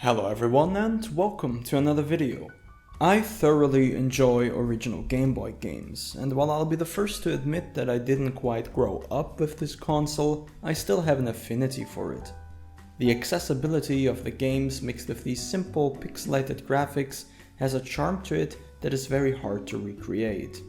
Hello everyone and welcome to another video. I thoroughly enjoy original Game Boy games, and while I'll be the first to admit that I didn't quite grow up with this console, I still have an affinity for it. The accessibility of the games mixed with these simple pixelated graphics has a charm to it that is very hard to recreate.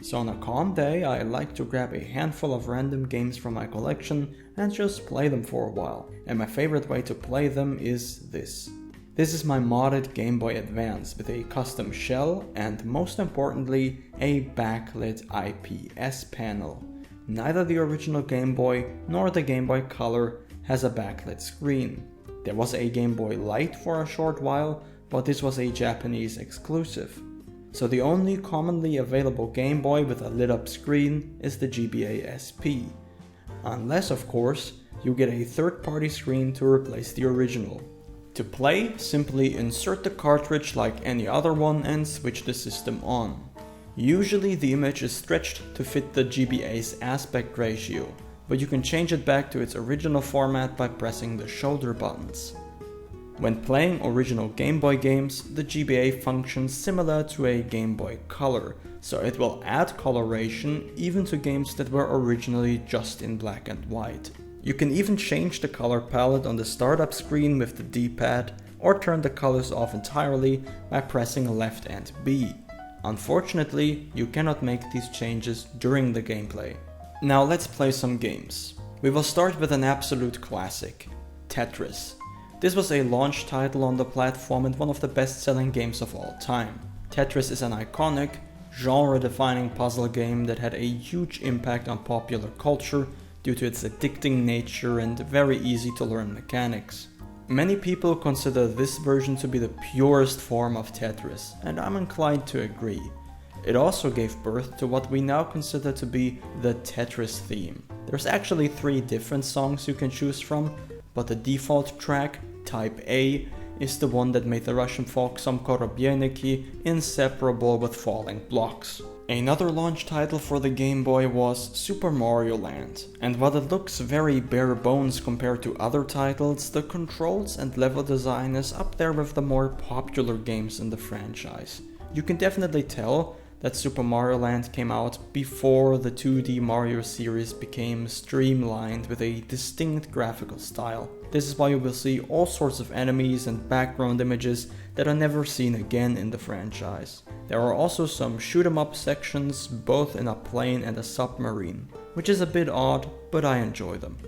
So on a calm day, I like to grab a handful of random games from my collection and just play them for a while, and my favorite way to play them is this. This is my modded Game Boy Advance with a custom shell and, most importantly, a backlit IPS panel. Neither the original Game Boy nor the Game Boy Color has a backlit screen. There was a Game Boy Light for a short while, but this was a Japanese exclusive. So the only commonly available Game Boy with a lit up screen is the GBA SP. Unless, of course, you get a third-party screen to replace the original. To play, simply insert the cartridge like any other one and switch the system on. Usually the image is stretched to fit the GBA's aspect ratio, but you can change it back to its original format by pressing the shoulder buttons. When playing original Game Boy games, the GBA functions similar to a Game Boy Color, so it will add coloration even to games that were originally just in black and white. You can even change the color palette on the startup screen with the D-pad, or turn the colors off entirely by pressing left and B. Unfortunately, you cannot make these changes during the gameplay. Now let's play some games. We will start with an absolute classic, Tetris. This was a launch title on the platform and one of the best-selling games of all time. Tetris is an iconic, genre-defining puzzle game that had a huge impact on popular culture due to its addicting nature and very easy-to-learn mechanics. Many people consider this version to be the purest form of Tetris, and I'm inclined to agree. It also gave birth to what we now consider to be the Tetris theme. There's actually 3 different songs you can choose from, but the default track, Type A, is the one that made the Russian folk song Korobyeniki inseparable with falling blocks. Another launch title for the Game Boy was Super Mario Land, and while it looks very bare bones compared to other titles, the controls and level design is up there with the more popular games in the franchise. You can definitely tell that Super Mario Land came out before the 2D Mario series became streamlined with a distinct graphical style. This is why you will see all sorts of enemies and background images that are never seen again in the franchise. There are also some shoot 'em up sections, both in a plane and a submarine, which is a bit odd, but I enjoy them.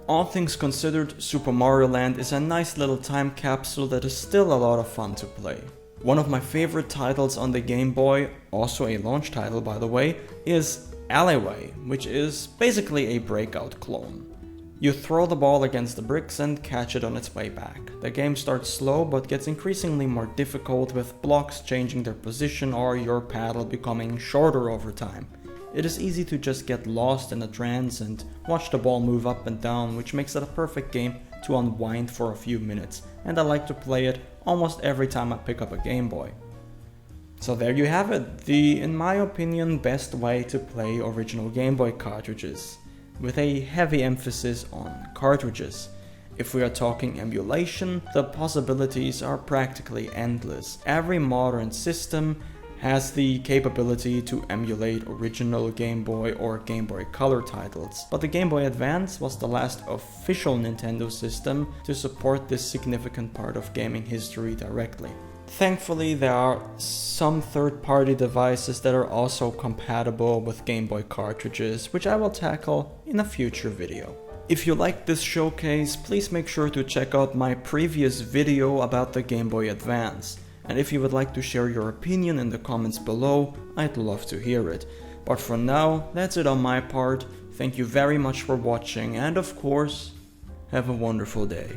All things considered, Super Mario Land is a nice little time capsule that is still a lot of fun to play. One of my favorite titles on the Game Boy, also a launch title by the way, is Alleyway, which is basically a Breakout clone. You throw the ball against the bricks and catch it on its way back. The game starts slow but gets increasingly more difficult, with blocks changing their position or your paddle becoming shorter over time. It is easy to just get lost in a trance and watch the ball move up and down, which makes it a perfect game to unwind for a few minutes, and I like to play it almost every time I pick up a Game Boy. So there you have it, the, in my opinion, best way to play original Game Boy cartridges, with a heavy emphasis on cartridges. If we are talking emulation, the possibilities are practically endless. Every modern system has the capability to emulate original Game Boy or Game Boy Color titles, but the Game Boy Advance was the last official Nintendo system to support this significant part of gaming history directly. Thankfully, there are some third-party devices that are also compatible with Game Boy cartridges, which I will tackle in a future video. If you liked this showcase, please make sure to check out my previous video about the Game Boy Advance. And if you would like to share your opinion in the comments below, I'd love to hear it. But for now, that's it on my part. Thank you very much for watching, and of course, have a wonderful day.